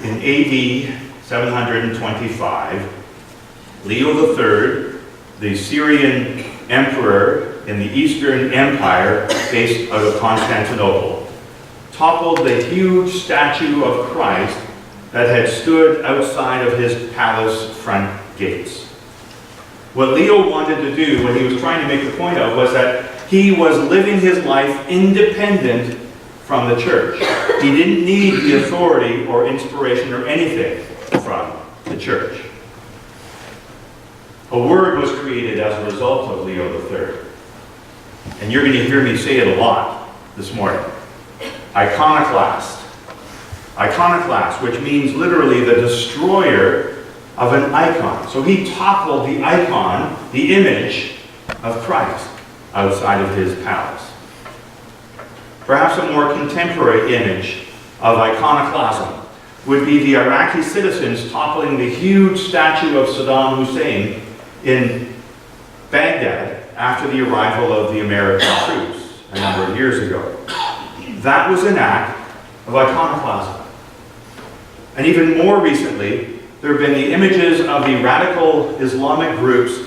In AD 725, Leo III, the Syrian emperor in the Eastern Empire based out of Constantinople, toppled the huge statue of Christ that had stood outside of his palace front gates. What Leo wanted to do, what he was trying to make the point of, was that he was living his life independent from the church. He didn't need the authority or inspiration or anything from the church. A word was created as a result of Leo III. And you're going to hear me say it a lot this morning. Iconoclast. Iconoclast, which means literally the destroyer of an icon. So he toppled the icon, the image of Christ, outside of his palace. Perhaps a more contemporary image of iconoclasm would be the Iraqi citizens toppling the huge statue of Saddam Hussein in Baghdad after the arrival of the American troops a number of years ago. That was an act of iconoclasm. And even more recently, there have been the images of the radical Islamic groups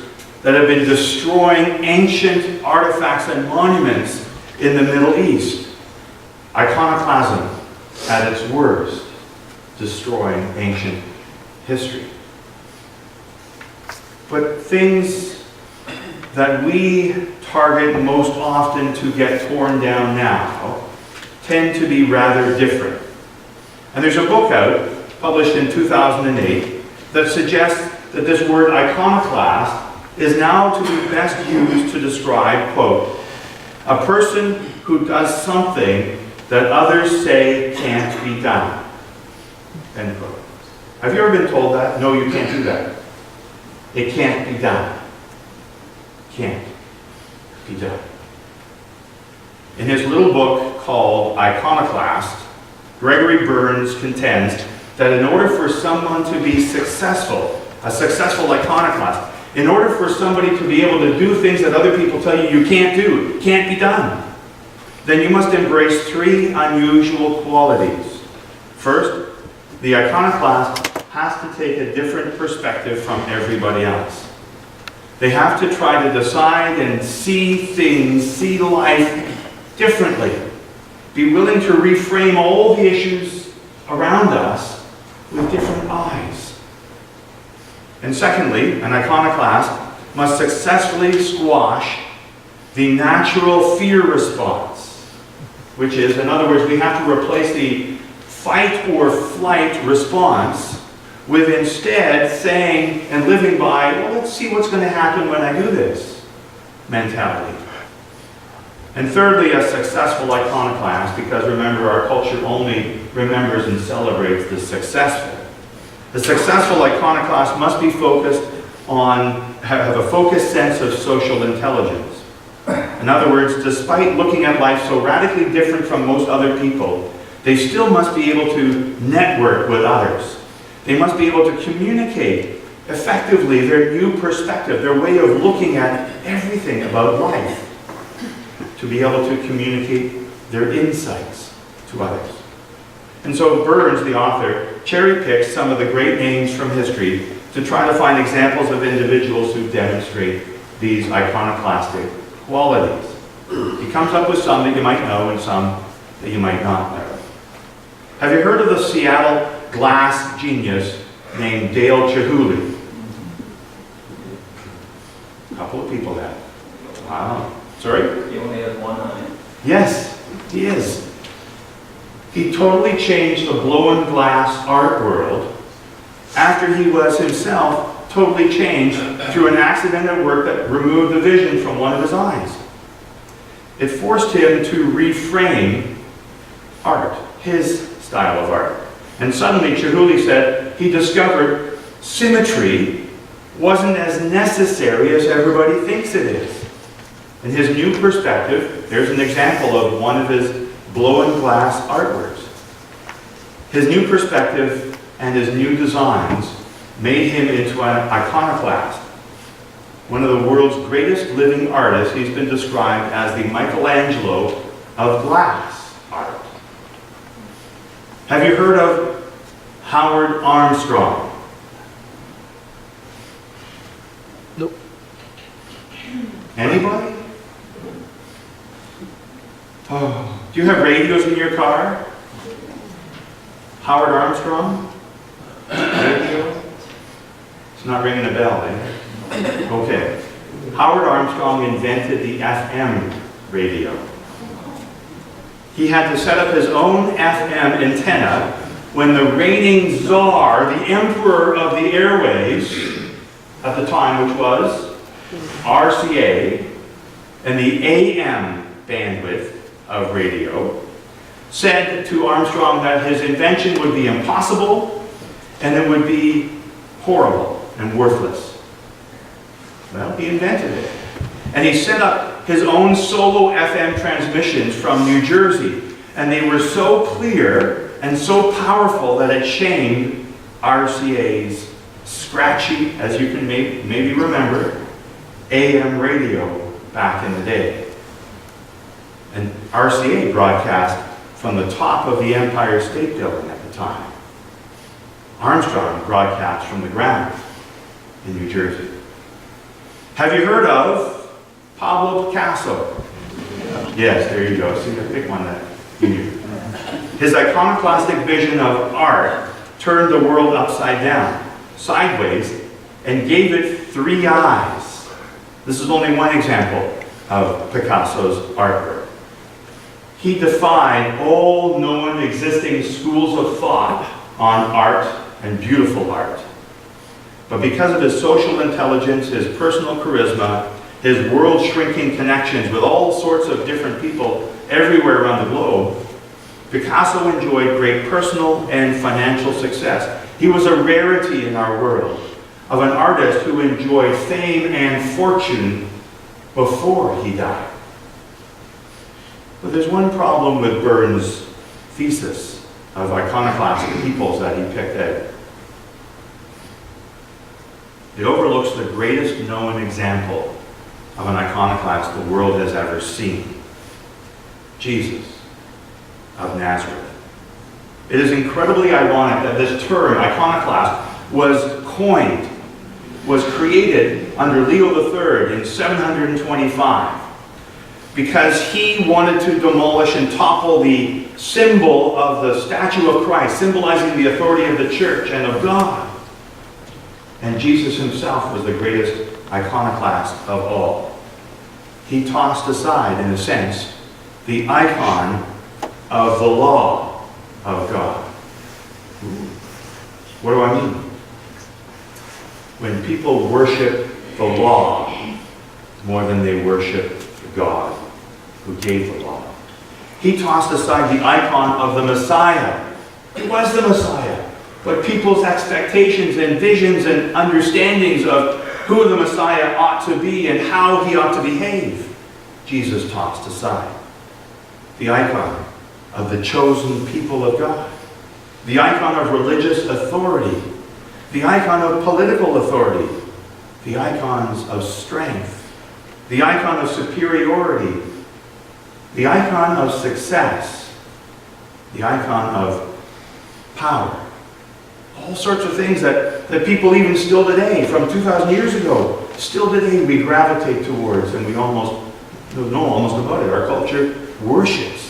that have been destroying ancient artifacts and monuments in the Middle East. Iconoclasm at its worst, destroying ancient history. But things that we target most often to get torn down now tend to be rather different. And there's a book out, published in 2008, that suggests that this word iconoclast is now to be best used to describe, quote, a person who does something that others say can't be done, end quote. Have you ever been told that? No, you can't do that. It can't be done. Can't be done. In his little book called Iconoclast, Gregory Burns contends that in order for someone to be successful, a successful iconoclast, in order for somebody to be able to do things that other people tell you you can't do, can't be done, then you must embrace three unusual qualities. First, the iconoclast has to take a different perspective from everybody else. They have to try to decide and see things, see life differently. Be willing to reframe all the issues around us with different eyes. And secondly, an iconoclast must successfully squash the natural fear response, which is, in other words, we have to replace the fight or flight response with instead saying and living by, well, let's see what's going to happen when I do this mentality. And thirdly, a successful iconoclast, because remember, our culture only remembers and celebrates the successful. The successful iconoclast must be focused on, have a focused sense of social intelligence. In other words, despite looking at life so radically different from most other people, they still must be able to network with others. They must be able to communicate effectively their new perspective, their way of looking at everything about life, to be able to communicate their insights to others. And so Burns, the author, cherry-picks some of the great names from history to try to find examples of individuals who demonstrate these iconoclastic qualities. He comes up with some that you might know and some that you might not know. Have you heard of the Seattle glass genius named Dale Chihuly? A couple of people have. Wow. Sorry? He only has one eye. Yes, he is. He totally changed the blown glass art world after he was himself totally changed through an accident at work that removed the vision from one of his eyes. It forced him to reframe art, his style of art. And suddenly, Chihuly said, he discovered symmetry wasn't as necessary as everybody thinks it is. In his new perspective, there's an example of one of his blown glass artworks. His new perspective and his new designs made him into an iconoclast. One of the world's greatest living artists. He's been described as the Michelangelo of glass art. Have you heard of Howard Armstrong. Nope. Anybody? Oh, do you have radios in your car? Howard Armstrong? Radio? It's not ringing a bell, eh? Okay. Howard Armstrong invented the FM radio. He had to set up his own FM antenna when the reigning czar, the emperor of the airways at the time, which was RCA, and the AM bandwidth of radio, said to Armstrong that his invention would be impossible and it would be horrible and worthless. Well, he invented it. And he set up his own solo FM transmissions from New Jersey. And they were so clear and so powerful that it shamed RCA's scratchy, as you can maybe remember, AM radio back in the day. And RCA broadcast from the top of the Empire State Building at the time. Armstrong broadcast from the ground in New Jersey. Have you heard of Pablo Picasso? Yes, there you go. See, I picked one that you knew. His iconoclastic vision of art turned the world upside down, sideways, and gave it 3 eyes. This is only one example of Picasso's artwork. He defied all known existing schools of thought on art and beautiful art. But because of his social intelligence, his personal charisma, his world-shrinking connections with all sorts of different people everywhere around the globe, Picasso enjoyed great personal and financial success. He was a rarity in our world, of an artist who enjoyed fame and fortune before he died. But there's one problem with Burns' thesis of iconoclastic peoples that he picked out. It overlooks the greatest known example of an iconoclast the world has ever seen. Jesus of Nazareth. It is incredibly ironic that this term, iconoclast, was coined, was created under Leo III in 725. Because he wanted to demolish and topple the symbol of the statue of Christ, symbolizing the authority of the church and of God. And Jesus himself was the greatest iconoclast of all. He tossed aside, in a sense, the icon of the law of God. What do I mean? When people worship the law more than they worship God who gave the law. He tossed aside the icon of the Messiah. He was the Messiah. But people's expectations and visions and understandings of who the Messiah ought to be and how he ought to behave, Jesus tossed aside. The icon of the chosen people of God. The icon of religious authority. The icon of political authority. The icons of strength. The icon of superiority. The icon of success. The icon of power. All sorts of things that people even still today, from 2,000 years ago, still today we gravitate towards, and we almost know almost about it. Our culture worships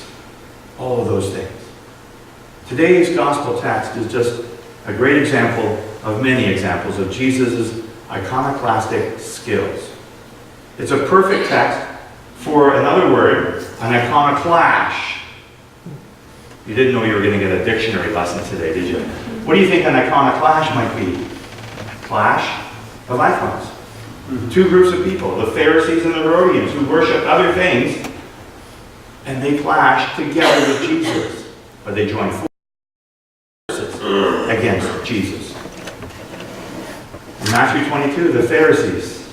all of those things. Today's gospel text is just a great example of many examples of Jesus' iconoclastic skills. It's a perfect text for another word, an iconoclash. You didn't know you were going to get a dictionary lesson today, did you? What do you think an iconoclash might be? Clash of icons. Two groups of people, the Pharisees and the Herodians, who worshiped other things, and they clashed together with Jesus. But they joined forces against Jesus. In Matthew 22, the Pharisees,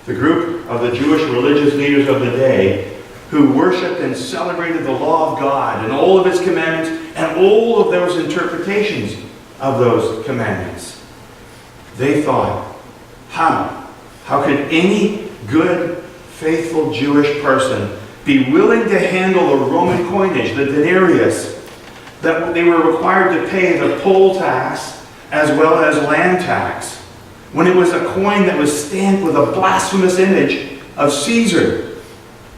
the group of the Jewish religious leaders of the day, who worshipped and celebrated the law of God and all of its commandments and all of those interpretations of those commandments. They thought, how could any good, faithful Jewish person be willing to handle the Roman coinage, the denarius, that they were required to pay the poll tax as well as land tax, when it was a coin that was stamped with a blasphemous image of Caesar,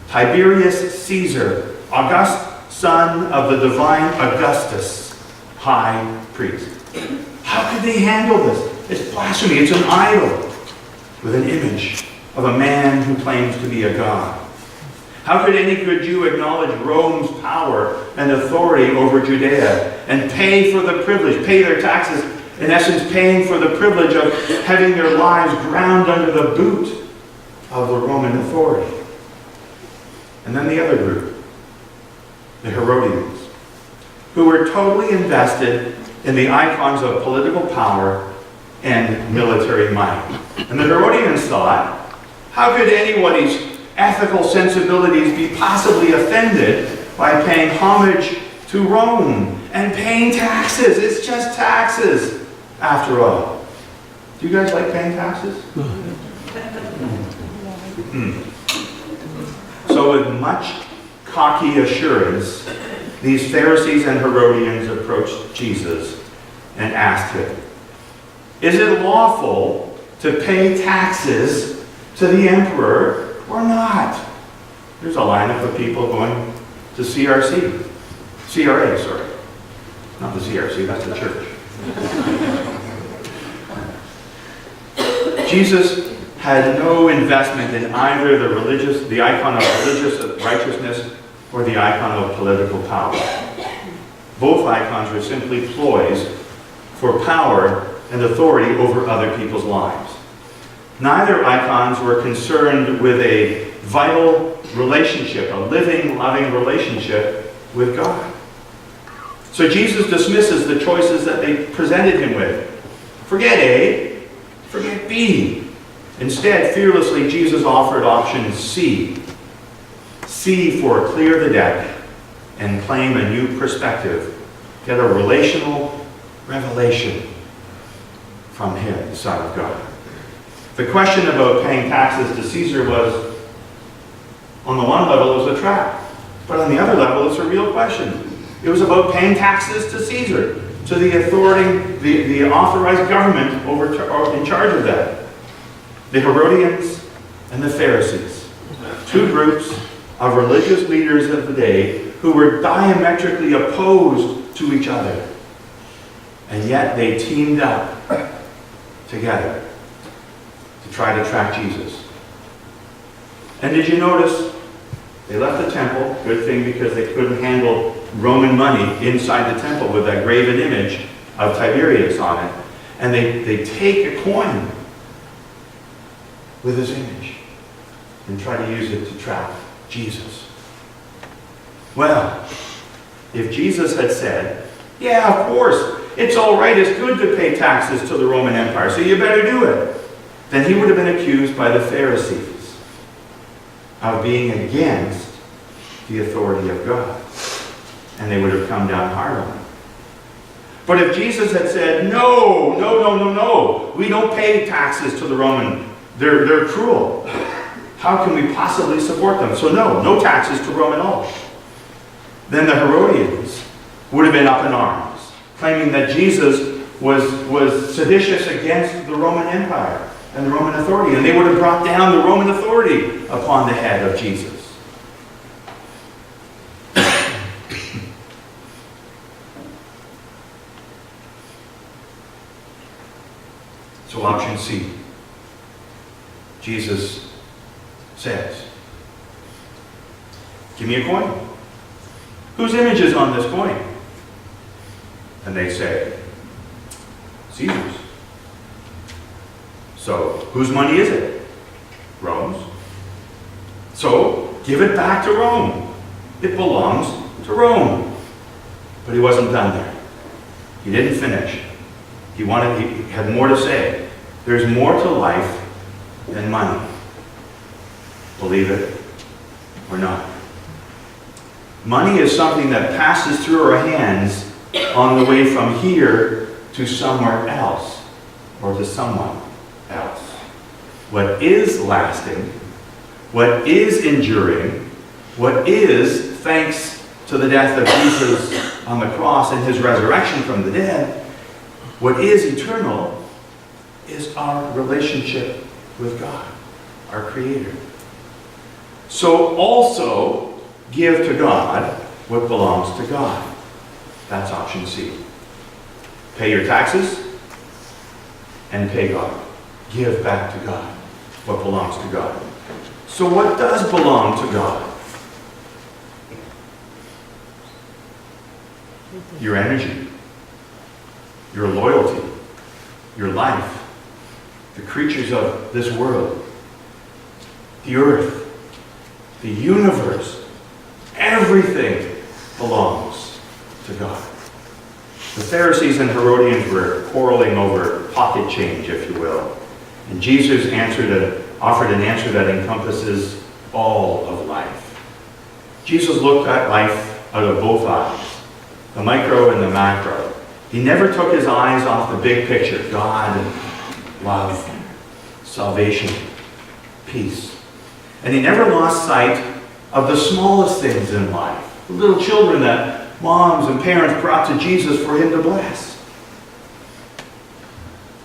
Tiberius Caesar, August, son of the divine Augustus, high priest. How could they handle this? It's blasphemy. It's an idol with an image of a man who claims to be a god. How could any good Jew acknowledge Rome's power and authority over Judea and pay for the privilege, pay their taxes, in essence paying for the privilege of having their lives ground under the boot of the Roman authority? And then the other group, the Herodians, who were totally invested in the icons of political power and military might. And the Herodians thought, how could anybody's ethical sensibilities be possibly offended by paying homage to Rome and paying taxes? It's just taxes, after all. Do you guys like paying taxes? So with much cocky assurance, these Pharisees and Herodians approached Jesus and asked him, is it lawful to pay taxes to the emperor or not? There's a lineup of people going to CRA, sorry. Not the CRC, that's the church. Jesus had no investment in either the icon of religious righteousness or the icon of political power. Both icons were simply ploys for power and authority over other people's lives. Neither icons were concerned with a vital relationship, a living, loving relationship with God. So Jesus dismisses the choices that they presented him with. Forget A, forget B. Instead, fearlessly, Jesus offered option C. C for clear the deck and claim a new perspective. Get a relational revelation from him, the Son of God. The question about paying taxes to Caesar was, on the one level, it was a trap. But on the other level, it's a real question. It was about paying taxes to Caesar, to the authority, the authorized government in charge of that. The Herodians and the Pharisees. Two groups of religious leaders of the day who were diametrically opposed to each other. And yet they teamed up together to try to track Jesus. And did you notice? They left the temple, good thing because they couldn't handle Roman money inside the temple with that graven image of Tiberius on it. And they take a coin with his image and try to use it to trap Jesus. Well, if Jesus had said, yeah, of course, it's all right, it's good to pay taxes to the Roman Empire, so you better do it, then he would have been accused by the Pharisees of being against the authority of God. And they would have come down hard on him. But if Jesus had said, no, we don't pay taxes to the Roman, they're cruel. How can we possibly support them? So no taxes to Rome at all. Then the Herodians would have been up in arms, claiming that Jesus was seditious against the Roman Empire and the Roman authority, and they would have brought down the Roman authority upon the head of Jesus. So option C. Jesus says, give me a coin. Whose image is on this coin? And they say, Caesar's. So, whose money is it? Rome's. So, give it back to Rome. It belongs to Rome. But he wasn't done there. He didn't finish. He had more to say. There's more to life than money. Believe it or not. Money is something that passes through our hands on the way from here to somewhere else or to someone else. What is lasting, what is enduring, what is, thanks to the death of Jesus on the cross and his resurrection from the dead, what is eternal is our relationship with God, our Creator. So also give to God what belongs to God. That's option C. Pay your taxes and pay God. Give back to God what belongs to God. So what does belong to God? Your energy, your loyalty, your life, the creatures of this world, the earth, the universe, everything belongs to God. The Pharisees and Herodians were quarreling over pocket change, if you will. And Jesus offered an answer that encompasses all of life. Jesus looked at life out of both eyes, the micro and the macro. He never took his eyes off the big picture: God, love, salvation, peace. And he never lost sight of the smallest things in life, the little children that moms and parents brought to Jesus for him to bless.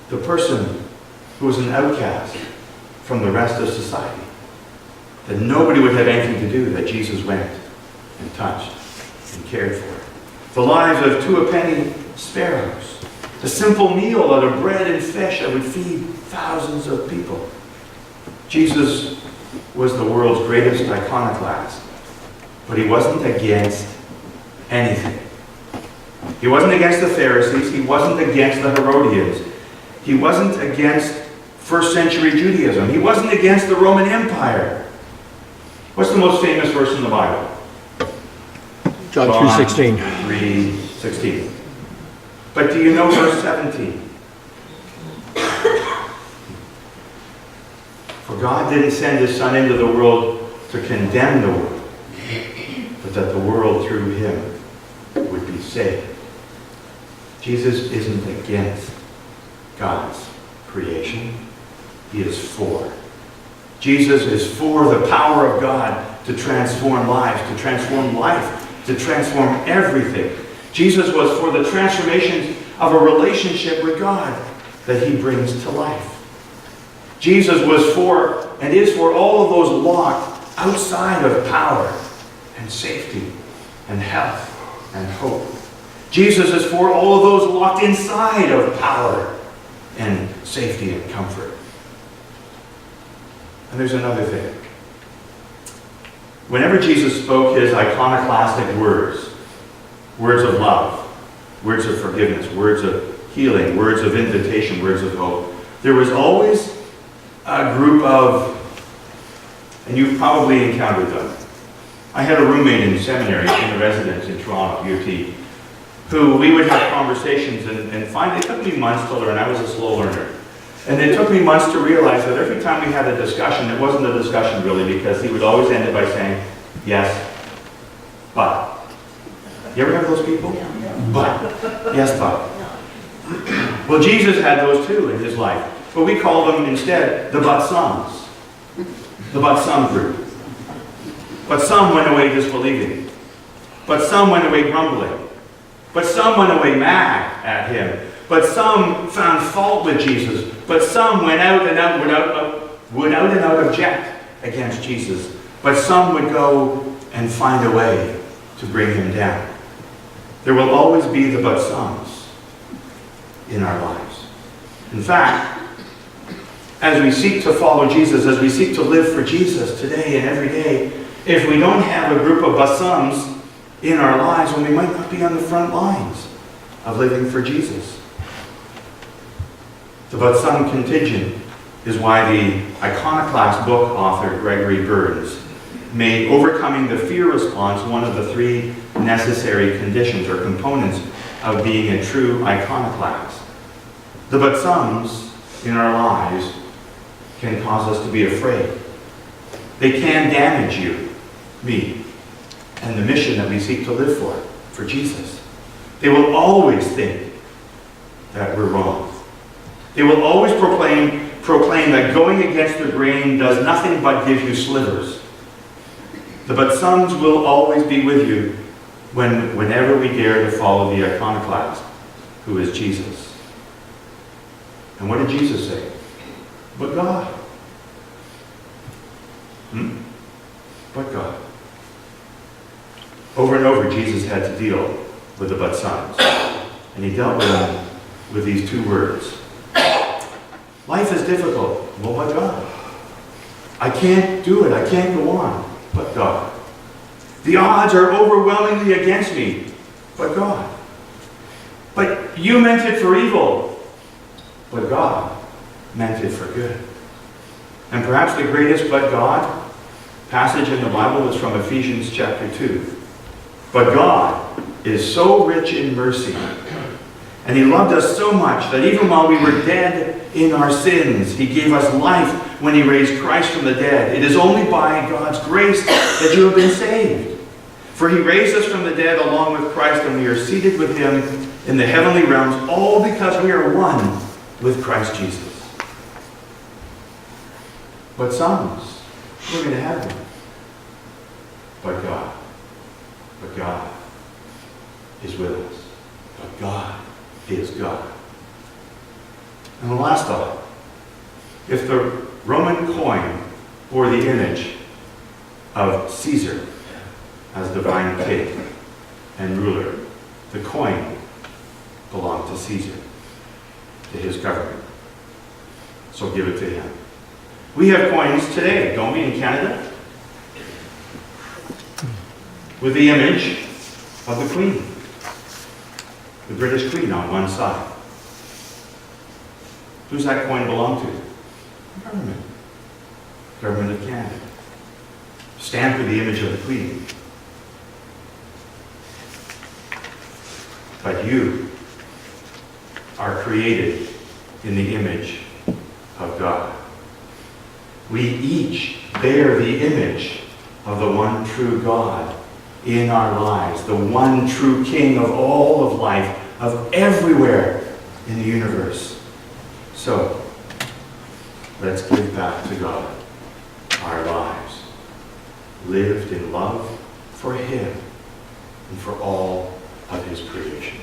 The person who was an outcast from the rest of society, that nobody would have anything to do, that Jesus went and touched and cared for. The lives of 2 penny sparrows, a simple meal out of bread and fish that would feed thousands of people. Jesus was the world's greatest iconoclast, but he wasn't against anything. He wasn't against the Pharisees. He wasn't against the Herodians. He wasn't against first century Judaism. He wasn't against the Roman Empire. What's the most famous verse in the Bible? John 3:16. 3:16. But do you know verse 17? For God didn't send his Son into the world to condemn the world, but that the world through him would be saved. Jesus isn't against God's creation. He is for. Jesus is for the power of God to transform lives, to transform life, to transform everything. Jesus was for the transformation of a relationship with God that he brings to life. Jesus was for and is for all of those locked outside of power and safety and health and hope. Jesus is for all of those locked inside of power and safety and comfort. And there's another thing. Whenever Jesus spoke his iconoclastic words, words of love, words of forgiveness, words of healing, words of invitation, words of hope, there was always a group of, and you've probably encountered them. I had a roommate in seminary, in a residence in Toronto, UT, who we would have conversations, and finally it took me months to learn. I was a slow learner. And it took me months to realize that every time we had a discussion, it wasn't a discussion really, because he would always end it by saying, yes, but. You ever have those people? But. Yes, but. Well, Jesus had those too in his life. But we call them instead the but-somes. The but-some group. But some went away disbelieving. But some went away grumbling. But some went away mad at him. But some found fault with Jesus. But some would out and out object against Jesus. But some would go and find a way to bring him down. There will always be the but-somes in our lives. In fact, as we seek to follow Jesus, as we seek to live for Jesus today and every day, if we don't have a group of but-somes in our lives, then we might not be on the front lines of living for Jesus. The but-some contingent is why the iconoclast book author Gregory Burns made overcoming the fear response one of the 3 necessary conditions or components of being a true iconoclast. The but-somes in our lives can cause us to be afraid. They can damage you, me, and the mission that we seek to live for Jesus. They will always think that we're wrong. They will always proclaim that going against the grain does nothing but give you slivers. The but-somes will always be with you, whenever we dare to follow the iconoclast, who is Jesus. And what did Jesus say? But God. But God. Over and over, Jesus had to deal with the but signs. And he dealt with them with these two words. Life is difficult. Well, but God. I can't do it. I can't go on. But God. The odds are overwhelmingly against me. But God. But you meant it for evil. But God meant it for good. And perhaps the greatest but God passage in the Bible is from Ephesians chapter 2. But God is so rich in mercy, and he loved us so much that even while we were dead in our sins, he gave us life when he raised Christ from the dead. It is only by God's grace that you have been saved. For he raised us from the dead along with Christ, and we are seated with him in the heavenly realms, all because we are one with Christ Jesus. But sons, we're going to have them. But God. But God is with us. But God is God. And the last thought. If the Roman coin bore the image of Caesar as divine king and ruler, the coin belonged to Caesar, to his government. So give it to him. We have coins today, don't we, in Canada? With the image of the Queen, the British Queen on one side. Who's that coin belong to? The government. Government of Canada. Stamped with the image of the Queen. But you are created in the image of God. We each bear the image of the one true God in our lives, the one true King of all of life, of everywhere in the universe. So, let's give back to God our lives, lived in love for him and for all of his creation.